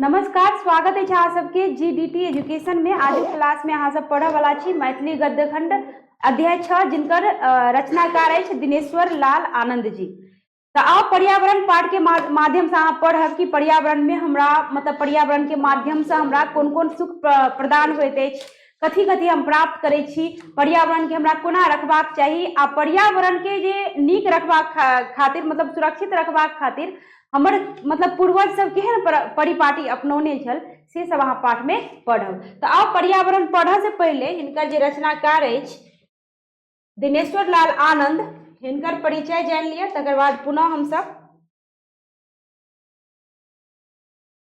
नमस्कार, स्वागत है अहाँ सबके जीडीटी एजुकेशन में। आज क्लास में अहाँ सब पढ़े वाला छी मैथिली गद्यखंड अध्याय 6 जिनकर रचनाकार है दिनेश्वर लाल आनंद जी। तो आप पर्यावरण पाठ के माध्यम से अहाँ पढ़ब कि पर्यावरण में हमरा मतलब पर्यावरण के माध्यम से हमरा कोन कोन सुख प्रदान होइत अछि, कथी कथी हम प्राप्त करै छी, पर्यावरण के हमरा कोना रखबाक चाहिए आ पर्यावरण के जे नीक रखबाक खातिर मतलब सुरक्षित रखबाक खातिर हमर मतलब पूर्वज सब केहन परिपाटी अपनौने छल से सब अहाँ पाठ में पढ़ब। तो आप पर्यावरण पढ़े से पहले हिनकर जे रचनाकार अछि दिनेश्वर लाल आनंद हिनकर परिचय जान लिया, तकर बाद पुनः हम सब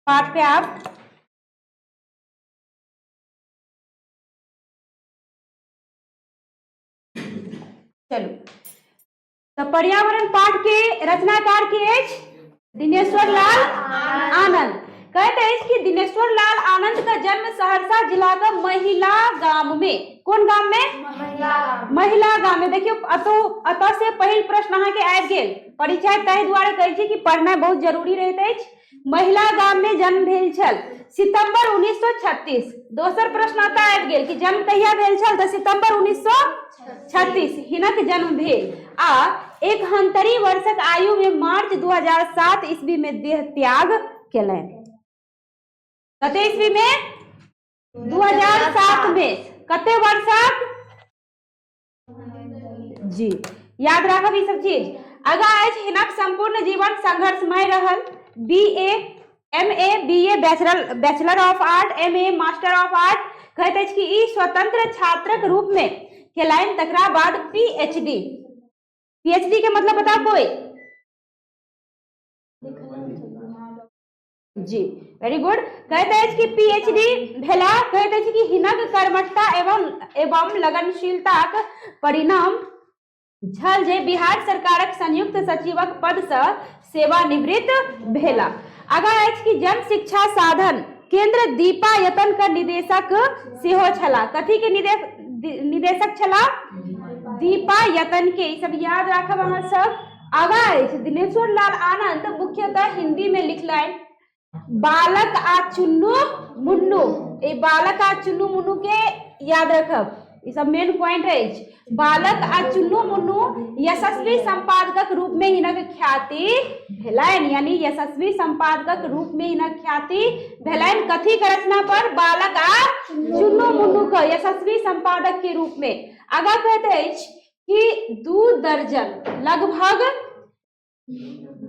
पाठ पे आप चलो। तो पर्यावरण पाठ के रचनाकार के अछि दिनेश्वर लाल आनंद। कहते हैं कि दिनेश्वर लाल आनंद का जन्म सहरसा जिला का महिला गांव में, कौन गांव में? महिला गांव में। देखियो अतः से पहिल प्रश्न अहाँ के आबि गेल, परिचय ताहि दुआरे कहै छी कि पढ़ना बहुत जरूरी रहैत अछि। महिला गांव में जन्म भेल छल सितंबर 1936। दोसर प्रश्न अतः आबि गेल कि जन्म कहिया भेल छल, तऽ सितंबर 1936 हिनक जन्म भेल आ 71 वर्षक आयु में मार्च 2007 ईस्वी में देह त्याग केलनि। कते ईस्वी में? 2007 में। कते वर्षक? जी याद राखब ई सब चीज। आगा अछि हिनक संपूर्ण जीवन संघर्षमय रहल। BA, MA, BA bachelor of art, MA master of art. कहैत अछि कि ई स्वतंत्र छात्रक रूप में केलनि, तकरा बाद पीएचडी। पीएचडी के मतलब बताओ कोई? जी वेरी गुड। कहते हैं कि पीएचडी भेला। कहते हैं कि हिनक कर्मठता एवं लगनशीलताक परिणाम छल जे बिहार सरकारक संयुक्त सचिवक पद से सेवानिवृत्त भेला। आगा अछि कि जन शिक्षा साधन केंद्र दीपायतन का निदेशक सेहो छला। कथी के निदेशक छला? दीपायतन के। ई सब याद राखब अहाँ सब। आगा अछि दिनेश्वर लाल आनंद मुख्यतः हिंदी में लिखलनि बालक आ चुन्नू मुन्नू। ए बालक आ चुन्नू मुन्नू के याद रखब, ई सब मेन पॉइंट अछि। बालक आ चुन्नू मुन्नू यशस्वी संपादकक रूप में हिनक ख्याति भेलनि, यानी यशस्वी संपादकक रूप में हिनक ख्याति भेलनि। कथी के रचना पर? बालक आ चुन्नू मुन्नू का यशस्वी संपादक के रूप में। आगा कहते अछि कि 2 दर्जन लगभग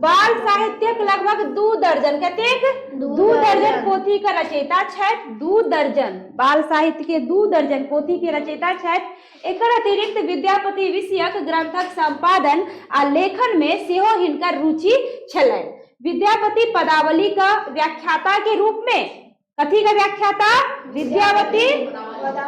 बाल साहित्यक लगभग 2 दर्जन, कतेक? 2 दर्जन पोथी का रचयिता छथि। 2 दर्जन बाल साहित्य के 2 दर्जन पोथी के रचयिता छथि। एकर अतिरिक्त विद्यापति विषयक ग्रंथक संपादन आ लेखन में सेहो हिनकर रुचि छलनि। विद्यापति पदावली का व्याख्याता के रूप में, कथी का व्याख्याता? विद्यापति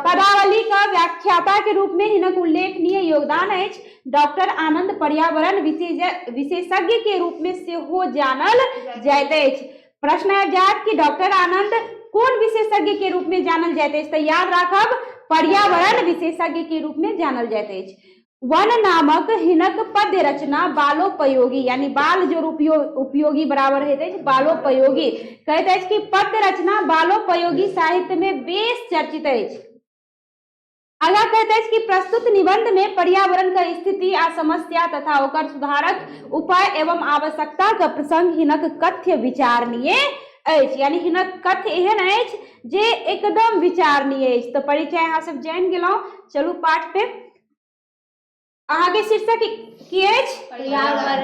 पदावली का व्याख्याता के रूप में हिनक उल्लेखनीय योगदान अछि। डॉक्टर आनंद पर्यावरण विशेषज्ञ के रूप में सेहो जानल जाइत अछि। प्रश्न आबि जायत कि डॉक्टर आनंद कौन विशेषज्ञ के रूप में जानल जाइत अछि, तऽ याद राखब पर्यावरण विशेषज्ञ के रूप में जानल जाइत अछि। वन नामक हिनक पद्य रचना बालोपयोगी, यानी बाल जो उपयोगी बराबर होइत अछि बालोपयोगी। कहैत अछि कि पद्य रचना बालोपयोगी साहित्य में बेस चर्चित अछि। आगा कहते हैं कि प्रस्तुत निबंध में पर्यावरण का स्थिति आ समस्या तथा ओकर सुधारक उपाय एवं आवश्यकता का प्रसंग हिनक कथ्य विचारणीय अछि, यानी हिनक कथ्य एहन अछि जे एकदम विचारणीय अछि। तो परिचय अहाँ सब जानि गेलौं। चलू पाठ पे। अहाँ के शीर्षक की अछि?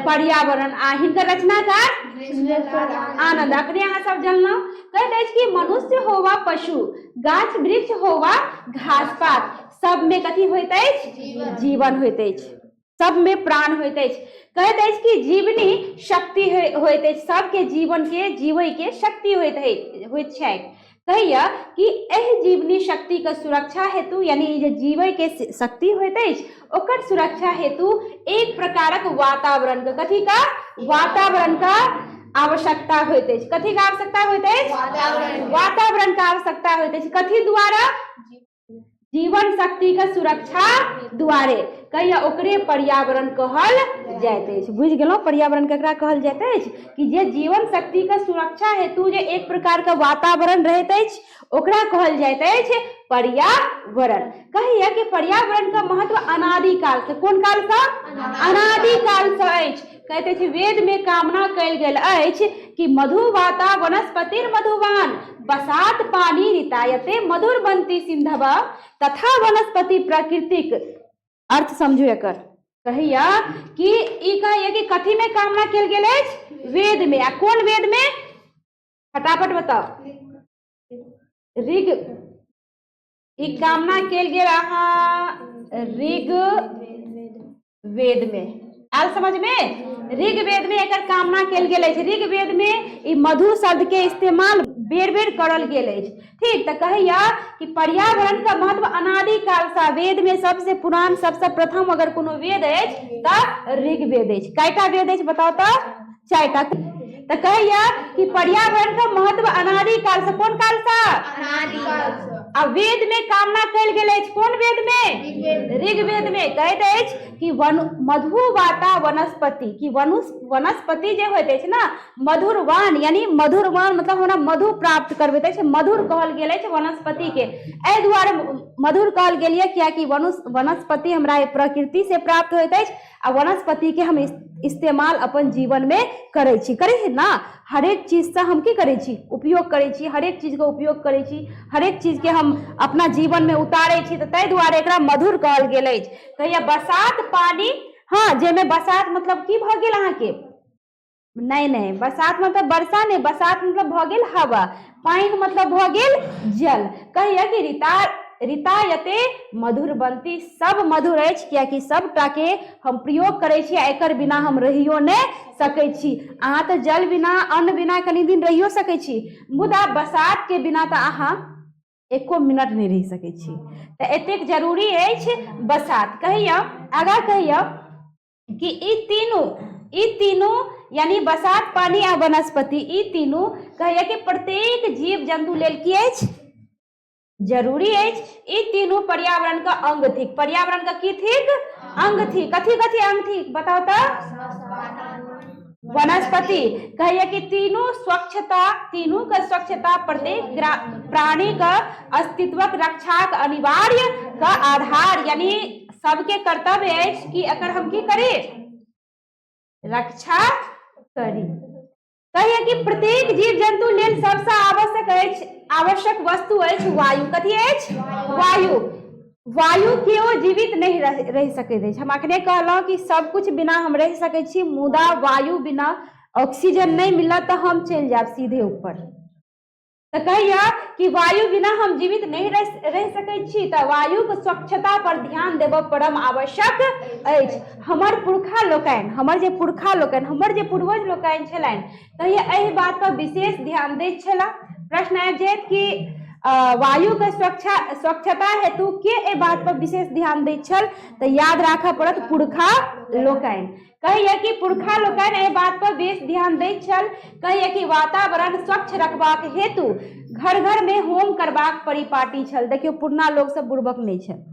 पर्यावरण। आ हिनकर रचनाकार आनंद। अपने अहाँ सब जानलौं। कहैत अछि कि मनुष्य होवा पशु, गाछ वृक्ष होवा घास पात, सब में कथी होइत अछि? जीवन होइत अछि, सब में प्राण होइत अछि। कहैत अछि कि जीवनी शक्ति होइत अछि, सबके जीवन के जीवय के शक्ति होइत छै। कहिया कि एहि जीवनी शक्ति के सुरक्षा हेतु, यानी जे जीवय के शक्ति होइत अछि ओकर सुरक्षा हेतु एक प्रकारक वातावरण का, कथी का? वातावरण का आवश्यकता होइत अछि। कथी का आवश्यकता होइत अछि? वातावरण का आवश्यकता होइत अछि। कथी द्वारा? जीवन शक्ति का सुरक्षा द्वारे। कहिया ओकरे पर्यावरण कहल जाइत अछि। बुझि गेलहुँ पर्यावरण केकरा कहल जाइत अछि कि जे जीवन शक्ति के सुरक्षा हेतु जे एक प्रकार के वातावरण रहैत अछि ओकरा कहल जाइत अछि पर्यावरण। कहिए कि पर्यावरण का महत्व अनादि काल से, कोन काल से? अनादि काल से अछि। कहते अछि वेद में कामना कयल गेल अछि कि मधुवाता वनस्पतिर मधुवान बसात पानी रितायते मधुर बनती सिंधव तथा वनस्पति प्राकृतिक। अर्थ समझू एकर। कहिया कि ई कहिए कि कथी में कामना कयल गेल अछि? वेद में। आ कौन वेद में? फटाफट बताओ। ऋग। ई कामना कयल गेल अहाँ ऋग वेद में। आल समझ में? ऋग वेद में एकर कामना कयल गेल अछि। ऋग वेद में ई मधु शब्द के इस्तेमाल बेर बेर करल गेल अछि। ठीक, तो कहिया कि पर्यावरण का महत्व अनादि काल से वेद में सबसे पुरान सबसे प्रथम अगर कोनो वेद अछि त ऋग वेद अछि। कैटा वेद अछि बताओ तो? 4टा। तो कहिया कि पर्यावरण का महत्व अनादि काल से, कोन काल से? अनादि काल से। अब वेद में कामना कयल गेल अछि। कोन वेद में? ऋग वेद में। कहैत अछि कि मधुवाता वनस्पति की वनस्पति जे होइत अछि ना मधुरवान, यानी मधुरवान मतलब हमरा मधु प्राप्त करबैत अछि। मधुर कहल गेल अछि वनस्पति के। एहि दुआरे मधुर कहल गेल है कियाकि वनस्पति हमरा प्रकृति से प्राप्त होइत अछि आ वनस्पति के हम इस्तेमाल अपन जीवन में करै छी। करै ना हरेक चीज से हम की करै छी? उपयोग करै छी। हरेक चीज के उपयोग करै छी। हरेक चीज के हम अपना जीवन में उतारै छी। ताहि दुआरे एकरा मधुर कहल गेल अछि। कहिया बसात पानी, हाँ जेमे बसात मतलब की भ गेल अहाँ के? नहीं, बसात मतलब वर्षा नहीं, बसात मतलब भ गेल हवा। पानी मतलब भ गेल जल। कहिया कि रितायते मधुर बनती, सब मधुर अछि कियाकि सबटा के हम प्रयोग करै छी। एकर बिना हम रहियो नहीं सकै छी। अहाँ तो जल बिना अन्न बिना कनी दिन रहियो सकै छी, मुदा बसात के बिना तो अहाँ एको मिनट नहीं रह सकै छी। तो एतेक जरूरी अछि बसात। कहिया आगा कहिया कि ई तीनों यानी बसात पानी आ वनस्पति ई तीनों कहिया कि प्रत्येक जीव जंतु लेल की अछि? जरूरी अछि। ई तीनों पर्यावरण का अंग थिक। पर्यावरण का की थिक? अंग थिक। कथी कथी अंग थिक बताओ तो? वनस्पति। कहिए कि तीनों का स्वच्छता प्रत्येक प्राणी का अस्तित्वक रक्षाक अनिवार्य का आधार, यानी सबके कर्तव्य अछि कि एकर हम की करी? रक्षा करी। कहिए कि प्रत्येक जीव जंतु लेल सबसे आवश्यक वस्तु अछि वायु। कथी अछि? वायु। वायु केओ जीवित नहीं रह सकैत अछि। हम अखने कहलहुँ कि सब कुछ बिना हम रह सकै छी, मुदा वायु बिना ऑक्सीजन नहीं मिलत तो हम चल जाब सीधे ऊपर। तो कहिया कि वायु बिना हम जीवित नहीं रह सकै छी, तो वायु के स्वच्छता पर ध्यान देब परम आवश्यक अछि। हमर पुरखा लोकनि, हमर जे पूर्वज लोकनि छलनि कहिया एहि बात पर विशेष ध्यान दैत छलाह। प्रश्न आबि जायत कि वायु के स्वच्छता हेतु के ए बात पर विशेष ध्यान दैत छल? तो याद राखऽ पड़त पुरखा लोकनि। कहिया कि पुरखा लोकनि ए बात पर बेस ध्यान दैत छल। कहिया कि वातावरण स्वच्छ रखबाक हेतु घर घर में होम करबाक परिपाटी छल। देखियो पुरना लोग सब बुर्बक नहीं छल।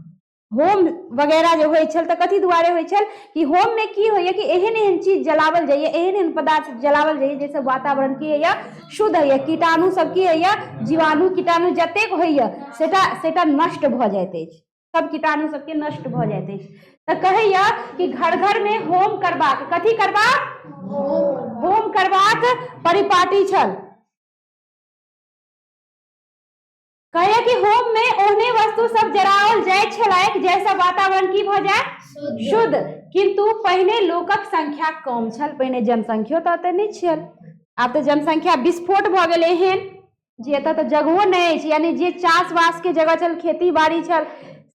होम वगैरह जो होइ छल तो कथी दुआरे होइ छल कि होम में की होइए कि एहन चीज जलावल जाइए, एहन पदार्थ जलावल जाइए जैसे वातावरण की होइए शुद्ध होइए, कीटाणु सब की होइए, जीवाणु कीटाणु जतेक होइए सेटा नष्ट भ जाइत अछि। सब कीटाणु सबके नष्ट भ जाइत अछि। तो कहिया कि घर घर में होम करबाक, कथी करबाक? होम करबाक परिपाटी छल। कहिया कि होम में ओहने वस्तु सब जराओल जाइत छलैक जैसे वातावरण की भ जाय? शुद्ध। किंतु पहिने लोकक संख्या कम छल। पहिने जनसंख्या तो एते नहीं छल। आब तो जनसंख्या विस्फोट भ गेल एहन जे एतऽ तो जगहो नहीं अछि, यानी जे चाष बास के जगह छल, खेती बाड़ी छल,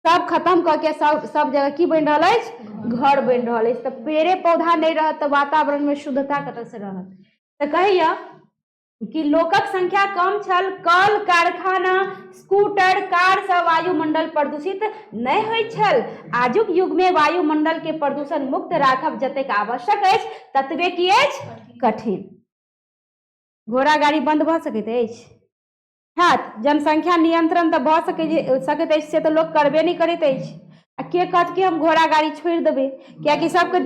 सब खत्म करके सब जगह की बन रहा है? घर बन रहा है। तो पेड़े पौधा नहीं रहत तो वातावरण में शुद्धता कतऽ से रहत? तो कहिया कि लोकक संख्या कम छल, कल कारखाना स्कूटर कार से वायुमंडल प्रदूषित नहीं होइत छल। आजुक युग में वायुमंडल के प्रदूषण मुक्त राखब जतेक आवश्यक अछि ततबे की अछि? कठिन। घोड़ा गाड़ी बंद भ सकैत अछि? जनसंख्या नियंत्रण तो भ सकैत अछि, से तो लोग करबे नहीं करैत अछि। आ के कहत कि हम घोड़ा गाड़ी छोड़ देबे, क्या सबके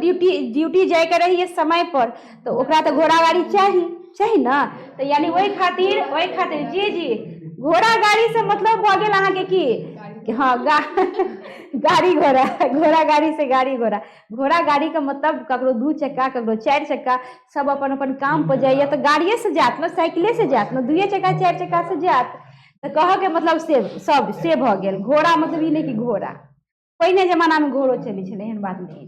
ड्यूटी जाए के रही समय पर, तो ओकरा तो घोड़ा गाड़ी चाहिए ना। तो यानी वही खातिर जी घोड़ा गाड़ी से मतलब भ गेल अहाँ के कि हाँ गाड़ी घोड़ा गाड़ी से गाड़ी घोड़ा गाड़ी का मतलब ककरो 2 चक्का ककरो 4 चक्का, सब अपन अपन काम पर जाइए तो गाड़िए से जात ना, साइकिले से जात ना, 2 चक्का 4 चक्का से जात। तो कह के मतलब से भ गेल। घोड़ा मतलब ई नहीं कि घोड़ा, पहिने जमाना में घोड़ो चली छले, एहन बात नहीं है।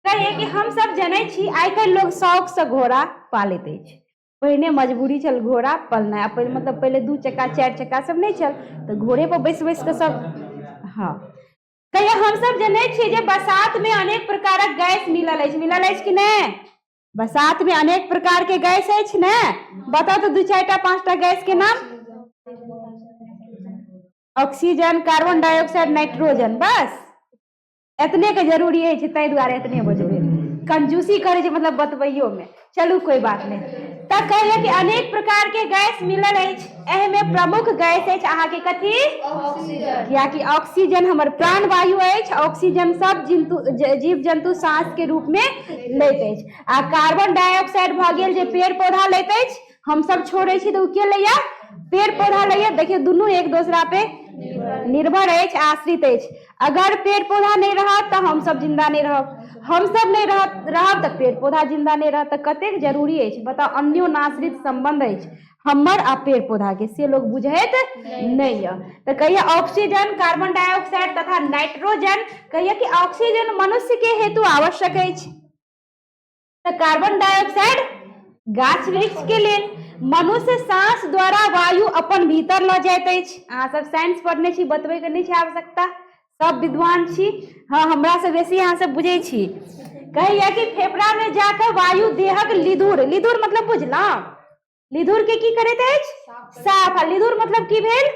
कहिए कि हम सब जनै छी आइ काल्हि लोग शौक से घोड़ा पालैत अछि, पहिने मजबूरी चल घोड़ा पलना, मतलब पहले 2 चक्का 4 चक्का सब नहीं चल, तो घोड़े पर बैस के सब। हाँ कहिए हम सब जनै छी जे बसात में अनेक प्रकारक गैस मिलल अछि कि नहीं? बसात में अनेक प्रकार के गैस अछि ने, बताओ तो 2 4 टा 5 टा गैस के नाम। ऑक्सीजन, कार्बन डाइऑक्साइड, नाइट्रोजन, बस एतने के जरूरी है, ताहि दुआरे एतने बजबे, कंजूसी करे मतलब बतबैयो में। चलू कोई बात नहीं। तब कहिए कि अनेक प्रकार के गैस मिलल अछि, एहि में प्रमुख गैस अछि अहाँ के कथी? ऑक्सीजन। कियाकि ऑक्सीजन हमर प्राण वायु अछि, ऑक्सीजन सब जीव जंतु सांस के रूप में लैत अछि। आ कार्बन डाइऑक्साइड भ गेल जे पेड़ पौधा लैत अछि, हम सब छोड़े छी तो के लैया? पेड़ पौधा लैया। देखिए दुनू एक दूसरा पे निर्भर अछि, आश्रित अछि। अगर पेड़ पौधा नहीं रहत तो हम सब जिंदा नहीं रहब, हम सब नहीं रहब तो पेड़ पौधा जिंदा नहीं रहत। कतेक जरूरी अछि बताओ, अन्योनाश्रित संबंध अछि हमर आ पेड़ पौधा के, से लोग बुझैत नहीं है। तो कहिए ऑक्सीजन, कार्बन डाइऑक्साइड तथा नाइट्रोजन। कहिए कि ऑक्सीजन मनुष्य के हेतु आवश्यक अछि, तो कार्बन डाइऑक्साइड गाछ वृक्ष के लेल। मनुष्य सांस द्वारा वायु अपन भीतर ल जाइत अछि। अहाँ सब साइंस पढ़ने छी, बतबे के नहीं छै आवश्यकता, सब विद्वान छी। हाँ हमरा से बेसी अहाँ सब बुझे छी। कहिए कि फेफड़ा में जाकर वायु देहक लिधुर मतलब बुझलौ, लिधुर के की करैत अछि? साफ। लिधुर मतलब की भेल?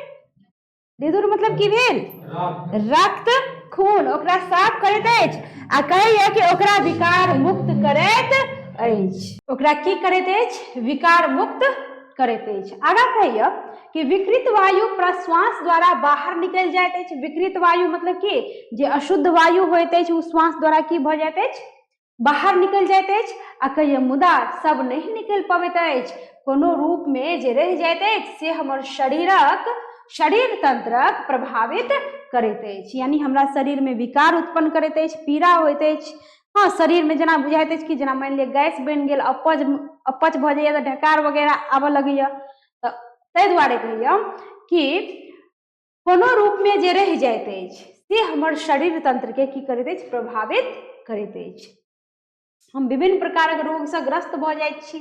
लिधुर मतलब की भेल? रक्त खून, ओकरा साफ करैत अछि। आ कहिए कि ओकरा विकार मुक्त करैत अछि। ओकरा की करैत अछि? विकार मुक्त करैत अछि। आगा कहिए कि विकृत वायु प्रश्वास द्वारा बाहर निकल जाइत अछि। विकृत वायु मतलब कि जे अशुद्ध वायु होइत अछि उ श्वास द्वारा की भ जाइत अछि? बाहर निकल जाइत अछि। आ कहिए मुदा सब नहीं निकल पाबैत अछि, कोनो रूप में जे रह जाइत अछि से हमर शरीर तंत्रक प्रभावित करैत अछि। यानी हमरा शरीर में विकार उत्पन्न करैत अछि, पीड़ा होइत अछि। हाँ शरीर में जना बुझाइत अछि कि जना मान लिअ गैस बनि गेल, अपच भ जाइए, तो ढकार वगैरह आबऽ लगैया। तो ताहि दुआरे कहिए कि कोनो रूप में जे रह जाइत अछि से हमर शरीर तंत्र के की करैत अछि? प्रभावित करैत अछि। हम विभिन्न प्रकारक रोग से ग्रस्त भ जाइत छी,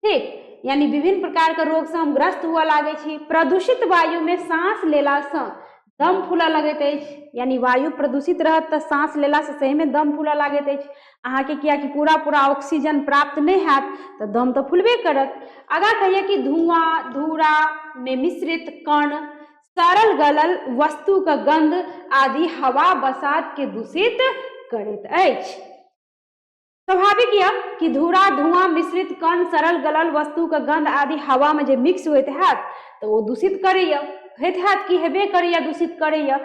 ठीक, यानी विभिन्न प्रकार के रोग से हम ग्रस्त हुआ लागे छी। प्रदूषित वायु में सांस लेला से दम फूला लगैत अछि, यानी वायु प्रदूषित रहत तो सांस लेला से सही में दम फूला लागैत अछि। अहाँ के किया कि पूरा ऑक्सीजन प्राप्त नहीं हैत तो दम तो फूलबे करत। आगा कहिए कि धुआं धूरा में मिश्रित कण, सरल गलल वस्तु का गंध आदि हवा बसात के दूषित करैत अछि। स्वाभाविक यह कि धुआं मिश्रित कण, सरल गलल वस्तु का गंध आदि हवा में जे मिक्स होइत हैत तो वो दूषित करैया, होइत हैत कि हेबे करैया, दूषित करैया।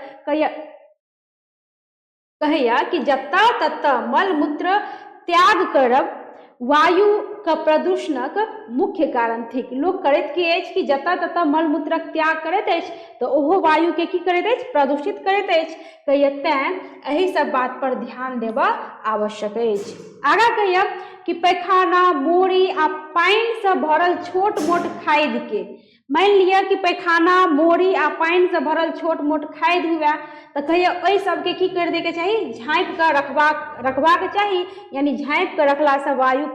कहिया कि जतऽ ततऽ मल मूत्र त्याग करब वायु का प्रदूषणक मुख्य कारण थिक। लोग करैत की अछि कि जतऽ ततऽ मल मूत्रक त्याग करैत अछि तो ओहो वायु के की करैत अछि? प्रदूषित करैत अछि। कहिए तें एहि सब बात पर ध्यान देबऽ आवश्यक अछि। आगा कहिए कि पैखाना, मोरी आ पानि से भरल छोट मोट खादि के, मान लिया कि पैखाना, मोरी आ पानि से भरल छोट मोट खादि हुए तो कहिए ओहि सबके की कर दे के चाहिए? झाँपि कर रखबाक चाहिए। यानी झाँपि कर रखला से वायु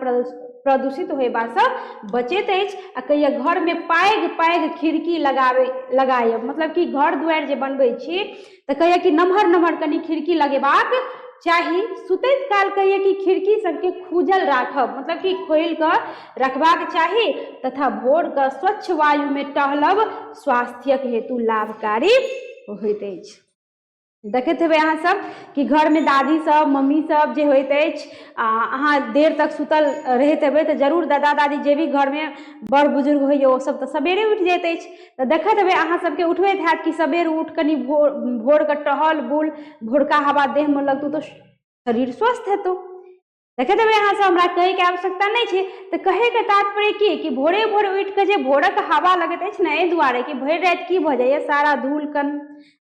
प्रदूषित होयबा से बचैत अछि। आ कहिए घर में पैघ खिड़की लगायब, मतलब कि घर दुआरि जे बनबै छी तो कहिए कि नमहर कनी खिड़की लगेबाक चाही। सुतैत काल कहिए कि खिड़की सबके खुजल राखब, मतलब कि खोलि कर रखबाक चाही। तथा भोर का स्वच्छ वायु में टहलब स्वास्थ्यक हेतु लाभकारी होइत अछि। देखैत हेबै अहाँ सब कि घर में दादी सब मम्मी सब जे होइत अछि अहाँ देर तक सुतल रहैत हेबै तऽ जरूर दादा दादी जे भी घर में बड़ बुजुर्ग होइए ओ सब तऽ सबेरे उठि जाइत अछि। तऽ देखैत हेबै अहाँ सबके उठबैत हैत कि सबेर उठ कनि भोर के टहल बुल भोरका हवा देह में लगतौ तो शरीर स्वस्थ हेतौ। देखैत हेबै अहाँ सब हमरा कहै के आवश्यकता नहीं छै। तऽ कहै के तात्पर्य की कि भोरे भोर उठि के जे भोरक हवा लगैत अछि ने एहि दुआरे कि भरि राति की भऽ जाइए सारा धूल कण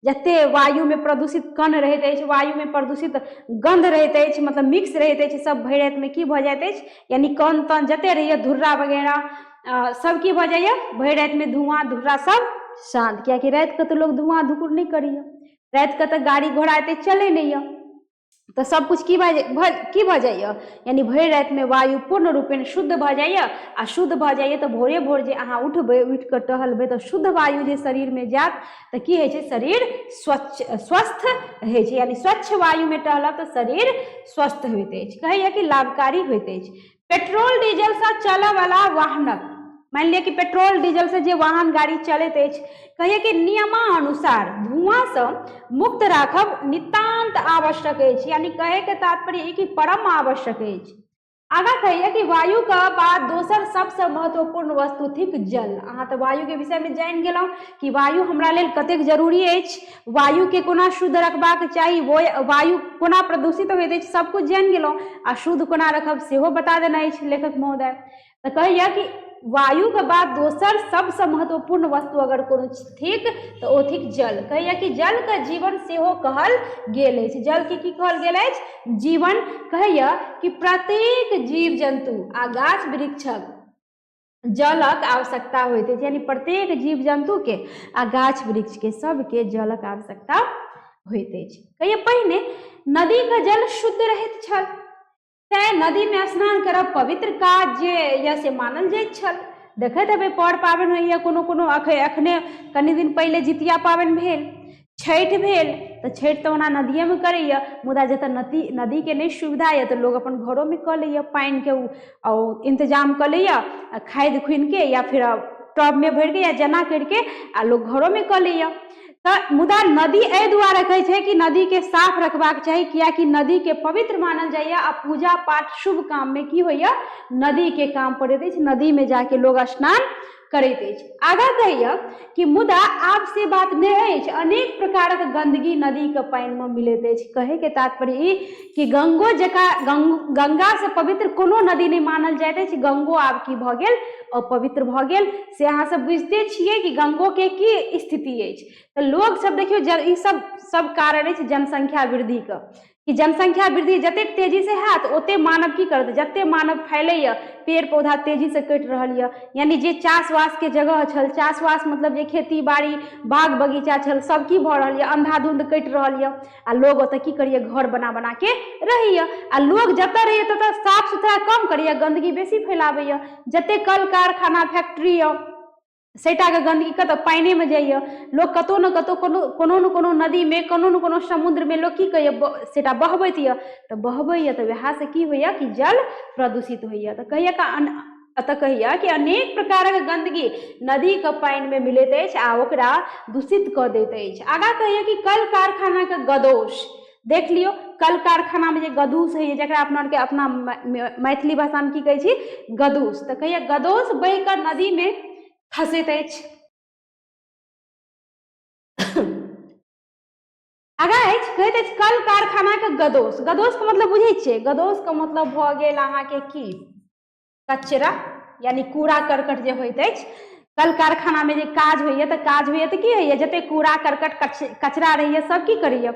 जते वायु में प्रदूषित कण रहैत अछि वायु में प्रदूषित गंध रहैत अछि मतलब मिक्स रहैत अछि सब भरि राति में की भऽ जाइत अछि यानी कण तन जते रहैए धुर्रा वगैरह सब की भऽ जाइए भरि राति में धुआं धुर्रा सब शांत कियाकि राति के तो लोग धुआं धुकुर नहीं करैए राति के तो गाड़ी घोड़ा एते चले नहीं है तो सब कुछ की भऽ जाइए यानी भरि राति में वायु पूर्ण रूपेण शुद्ध भऽ जाइए आ शुद्ध भऽ जाइए तो भोरे भोर जे अहाँ उठबै उठि कऽ टहलबै तो शुद्ध वायु जे शरीर में जायत तो की होइ छै शरीर स्वस्थ होइ छै यानी स्वच्छ वायु में टहलब तो शरीर स्वस्थ होइत अछि कहैया कि लाभकारी होइत अछि। पेट्रोल डीजल से चलऽ वाला वाहनक मान लिया कि पेट्रोल डीजल से जे वाहन गाड़ी चलैत अछि कहैया कि नियमानुसार धुआं से मुक्त राखब नितांत आवश्यक अछि यानी कहे के तात्पर्य है कि परम आवश्यक अछि। आगा कहैया कि वायु का बाद दोसर सबसे महत्वपूर्ण वस्तु थिक जल। अहाँ तऽ वायु के विषय में जानि गेलहुँ कि वायु हमरा लेल कतेक जरूरी अछि वायु के कोना शुद्ध रखबाक चाही वायु कोना प्रदूषित होइत अछि सब कुछ जानि गेलहुँ आ शुद्ध कोना रखब सेहो बता देने अछि लेखक महोदय। तऽ कहैया कि वायु के बाद दोसर सबसे महत्वपूर्ण वस्तु अगर कोनो थिक तो ओ थिक जल। कहैया कि जल के जीवन सेहो कहल गेल अछि। जल के की कहल गेल अछि जीवन। कहैया कि प्रत्येक जीव जंतु आ गाछ वृक्षक जलक आवश्यकता होइत अछि यानी प्रत्येक जीव जंतु के आ गाछ वृक्ष के सबके जलक आवश्यकता होइत अछि। कहैया पहिने नदी का जल शुद्ध रहैत छल तैं नदी में स्नान करब पवित्र काज जे यऽ से मानल जाइत छल। देखैत हेबै पर पाबनि होइए कोनो अखने कनि दिन पहिले जितिया पाबनि भेल छठि भेल तऽ छठि तऽ ओना नदिये में करैए मुदा जतऽ नदी के नहीं सुविधा यऽ तऽ लोग अपन घरों में कऽ लैए पानि के इंतजाम कऽ लैए खादि खुनि के या फिर टब में भरि के या जना करके आ लोग घरों में कऽ लैए। तऽ मुदा नदी एहि दुआरे कहै छै कि नदी के साफ रखबाक चाही कियाकि नदी के पवित्र मानल जाइए आ पूजा पाठ शुभ काम में की होइए नदी के काम पड़ैत अछि नदी में जाके लोग स्नान करैत अछि। आगा कहैया कि मुदा आब से बात नहीं अछि अनेक प्रकारक गंदगी नदी के पानि में मिलैत अछि। कहे के तात्पर्य ई कि गंगा से पवित्र कोनो नदी नहीं मानल जाइत अछि। गंगो आब की भऽ गेल अपवित्र भऽ गेल से अहाँ सब बुझते छियै कि गंगो के की स्थिति अछि। तऽ लोग सब देखियो ई सब कारण अछि जनसंख्या वृद्धि के कि जनसंख्या वृद्धि जतेक तेजी से हैत ओते मानव की करत जते मानव फैलैया पेड़ पौधा तेजी से कटि रहल यऽ यानी जे चाषवास के जगह छल चाषवास मतलब जे खेती बाड़ी बाग बगीचा छल सब की भऽ रहल यऽ अंधाधुंध कटि रहल यऽ आ लोग ओतऽ की करिए घर बना के रहैया आ लोग जतऽ रहैया ततऽ साफ सुथरा कम करैया गंदगी बेसी फैलाबैया जते कल कारखाना फैक्ट्री यऽ सेटा के गंदगी कतऽ पानि में जाइए लोग कतौ न कतौ कोनो न कोनो नदी में कोनो न कोनो समुद्र में लोग की कहैया सेटा बहबैत यऽ तऽ बहबैया तऽ वएह से की होइया कि जल प्रदूषित होइया। तऽ कहैया कि अनेक प्रकारक गंदगी नदी के पानि में मिलैत अछि आ ओकरा दूषित कऽ दैत अछि। आगा कहैया कि कल कारखाना के गदोष देख लियो कल कारखाना में जे गदूस है जकरा अपना मैथिली भाषा में की कहै छी गदूस। तऽ कहैया गदोष बहि कऽ नदी में खसैत अछि। आगा अछि कहैत अछि कल कारखाना के गदोष के मतलब बुझै छियै गदोष के मतलब भऽ गेल अहाँके की कचरा यानी कूड़ा करकट जे होइत अछि कल कारखाना में जे काज होइए तऽ की होइए जते कूड़ा करकट कचरा रहैए सब की करैए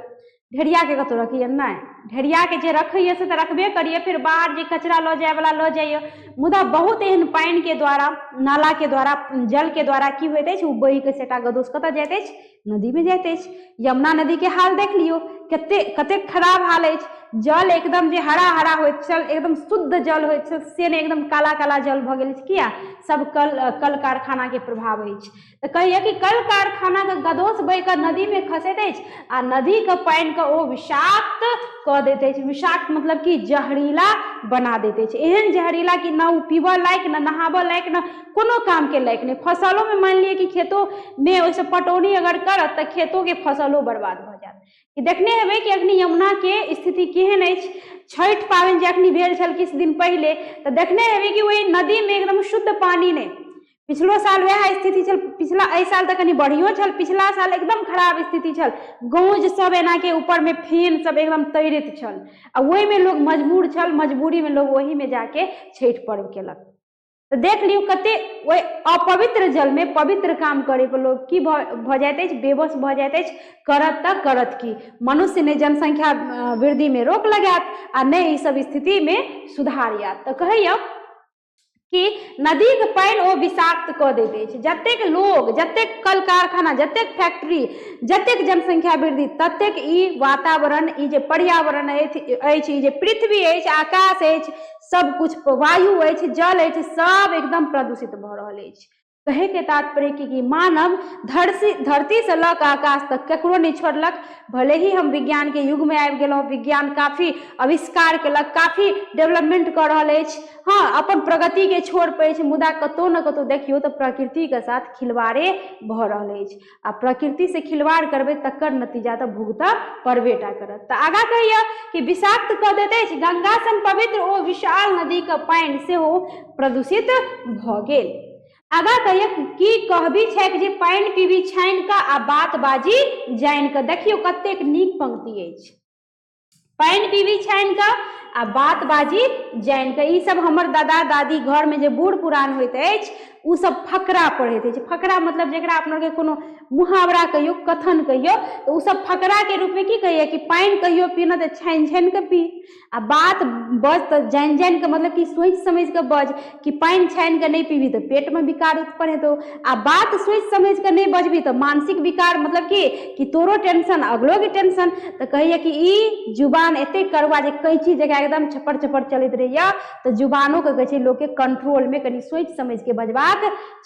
ढेरिया के कतौ रखिए नहीं ढेरिया के जे रखैए से तऽ रखबे करिए फिर बाहर जे कचरा लऽ जाए वाला लऽ जाइए मुदा बहुत एहन पानि के द्वारा नाला के द्वारा जल के द्वारा की होइत अछि ओ बहि के सेटा गदोष कतऽ जाइत अछि नदी में जाइत अछि। यमुना नदी के हाल देख लियो कतेक खराब हाल अछि जल एकदम जे हरा हरा होइत छल एकदम शुद्ध जल होइत छल से ने एकदम काला काला जल भऽ गेल अछि किया सब कल कारखाना के प्रभाव अछि। तऽ कहैया कि कल कारखाना के गदोष बहि कऽ नदी में खसैत अछि आ नदी के पानि के ओ विषाक्त कऽ दैत अछि। विषाक्त मतलब कि जहरीला बना दैत अछि एहन जहरीला कि न पीबऽ लायक न नहाबऽ लायक न कोनो काम के लायक नहीं। फसलों में मान लिया कि खेतों में ओइसे पटौनी अगर करत तऽ खेतों के फसलो बर्बाद भऽ जायत। कि देखने हेबै कि अखनी यमुना के स्थिति केहन अछि। छठि पाबनि जे अखनी भेल छल किछु दिन पहिले तऽ देखने हेबै कि ओहि नदी में एकदम शुद्ध पानी नहीं। पिछलो साल वह स्थिति छल, पिछला एहि साल तऽ कनि बढ़ियो छल, पिछला साल एकदम खराब स्थिति छल। गौज सब एना के ऊपर में फेन सब एकदम तैरैत छल आ ओहि में लोग मजबूर छल, मजबूरी में लोग वही में जाके छठि पर्व केलक। तो देख लियौ कते ओहि अपवित्र जल में पवित्र काम करे पर लोग की भऽ जाइत अछि, बेबस भऽ जाइत अछि। करत तऽ करत की, मनुष्य ने जनसंख्या वृद्धि में रोक लगायत आ नहि ई सब स्थिति में सुधार आयत। तऽ कहैया कि नदी के पानि ओ विषाक्त कऽ दैत अछि। जतेक लोग, जतेक कल कारखाना, जतेक फैक्ट्री, जतेक जनसंख्या वृद्धि, ततेक ई वातावरण, ई जे पर्यावरण अछि, ई जे पृथ्वी अछि, आकाश अछि, सब कुछ, वायु अछि, जल अछि, सब एकदम प्रदूषित भऽ रहल अछि। कहे के तात्पर्य कि मानव धरती से लऽ कऽ आकाश तक केकरो नहीं छोड़लक। भले ही हम विज्ञान के युग में आबि गेलहुँ, विज्ञान काफी आविष्कार केलक, काफी डेवलपमेंट कर रहल अछि, हाँ अपन प्रगति के छोड़ पे अछि, मुदा कतौ न कतौ देखियो तो प्रकृति के साथ खिलवाड़े भऽ रहल अछि। आ प्रकृति से खिलवाड़ करबे तकर नतीजा तो भुगतऽ पड़बेटा करत। तऽ आगाँ कहिया कि विषाक्त कऽ दैत अछि, गंगा सन पवित्र ओ विशाल नदी के पानि सेहो प्रदूषित भऽ गेल। आगाँ कहिया की कहबी छैक जे पानि पीबी छानि कऽ आ बात बाजी जानि कऽ। देखियौ कतेक नीक पंक्ति अछि, पानि पीबी छानि कऽ आ बात बाजी जानि कऽ। ई सब हमर दादा दादी घर में जे बूढ़ पुरान होइत अछि उ सब फकरा पढ़ैत अछि। फकरा मतलब जेकरा अपना के कोनो मुहावरा कहियो, कथन कहियो, तो उ सब फकरा के रूप में की कहिए कि पानि कहियो पीना तऽ छानि छानि कऽ पी, आ बात बज तऽ जानि जानि कऽ, मतलब कि सोचि समझ कऽ बज। कि पानि छानि कऽ नहीं पीबी तऽ पेट में विकार उत्पन्न हेतौ, आ बात सोचि समझ कऽ नहीं बजबी तऽ मानसिक विकार, मतलब कि तोरो टेंशन अगलो के टेंशन। तऽ कहिए कि ई जुबान एते कड़वा जे कैंची जगह एकदम छपर छपर चलैत रहैया, तो जुबानो के कहै छै लोग के कंट्रोल में कनि सोचि समझ के बजबाक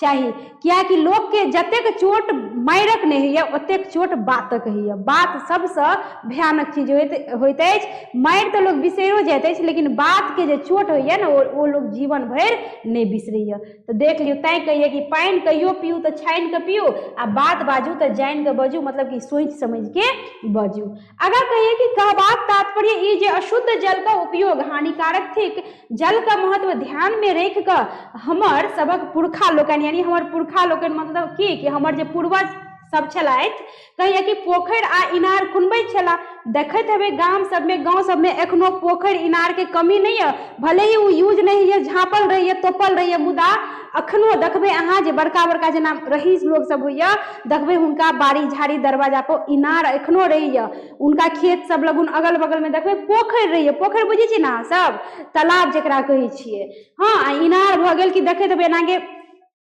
चाही। कियाकि लोग के जतेक चोट मारिक नहीं होइया ओतेक चोट बातक होइया। बात सबसे भयानक चीज होइत अछि। मारि तऽ लोग बिसैरो जाइत अछि, लेकिन बात के जे चोट होइया ना ओ लोग जीवन भरि नहीं बिसरैया। तो देख लियौ, तैं कहिए कि पानि कहियो पीऊ तऽ छानि कऽ पीऊ आ बात बाजू तऽ जानि कऽ बाजू, मतलब कि सोचि समझ के बाजू। आगाँ कहिए कि कहबाक तात्पर्य ई जे अशुद्ध जल का उपयोग हानिकारक थिक। जल का महत्व ध्यान में रखि कऽ हमर सबक पुरखा लोकनि, यानी हमर पुरखा लोकनि मतलब कि हमर जे पूर्वज सब छलथि, कहिए कि पोखरि आ इनार खुनबैत छलाह। देखैत हेबै गाम सबमें, गाँव सबमें एखनो पोखरि इनार के कमी नहीं है। भले ही वो यूज नहीं है, झाँपल रही है, तोपल रही है, मुदा अखनो देखबै अहाँ जे बड़का बड़का जेना रईस लोग सब होइया, देखबै हुनका बाड़ी झाड़ी दरवाजा पर इनार एखनो रहैया। उनका खेत सब लगुन अगल बगल में देखबै पोखरि रहैया। पोखरि बुझै छियै ना सब, तालाब जेकरा कहै छियै। हाँ, इनार भऽ गेल कि देखैत हेबै एना के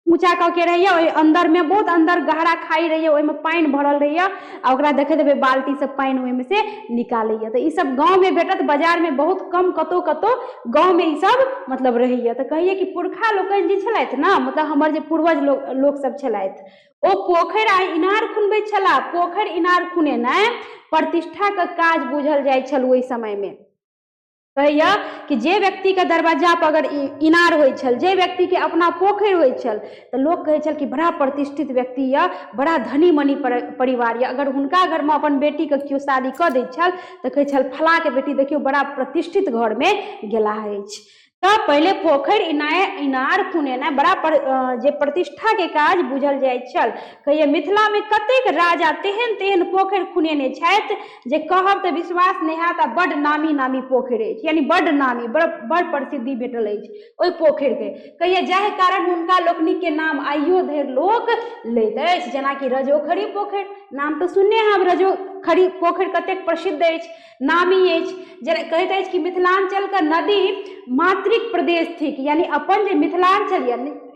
ऊंचा कऽ के रहैया, ओहि अंदर में बहुत अंदर गहरा खाई रहैया, ओहि में पानि भरल रहैया आ ओकरा देखैत हेबै बाल्टी से पानि ओहि में से निकालैया। तो ई सब गाँव में भेटत, बाजार में बहुत कम, कतौ कतौ गाँव में ई सब मतलब रहैया। तो कहिए कि पुरखा लोकनि जे छलथि ना, मतलब हमर जे पूर्वज लोग सब छलथि, ओ पोखरि आ इनार खुनबैत छलाह। पोखरि इनार खुनेनाइ प्रतिष्ठा के काज बुझल जाइ छल ओहि समय में। कहिया कि जे व्यक्ति के दरवाजा पर अगर इनार होइ छल, जे व्यक्ति के अपना पोखरि होइ छल, तो लोग कहै छल कि बड़ा प्रतिष्ठित व्यक्ति या, बड़ा धनी मनी परिवार या। अगर हुनका घर में अपन बेटी के केओ शादी कऽ दै छल तऽ कहै छल फला के बेटी देखियो बड़ा प्रतिष्ठित घर में गेलाह अछि। तो पहले पोखरि इनार खुनेनाइ बड़ा जे प्रतिष्ठा के काज बुझल जाइत छल। कहिए मिथिला में कतेक राजा तेहन तेहन पोखरि खुनेने छथि जे कहब तऽ विश्वास नहीं हैत। आ बड़ नामी नामी पोखरि अछि, यानी बड़ नामी, बड़ प्रसिद्धि भेटल अछि ओहि पोखरि के। कहिए जाहि कारण हुनका लोकनि के नाम आइयो धरि लोक लैत अछि। जेना कि रजोखरी पोखरि, नाम तो सुनने हैब, रजोखरी पोखरि कतेक प्रसिद्ध अछि, नामी अछि। जेना कहैत अछि कि मिथिलांचल का नदी मातृक प्रदेश थिक, यानी अपन जे मिथिलांचल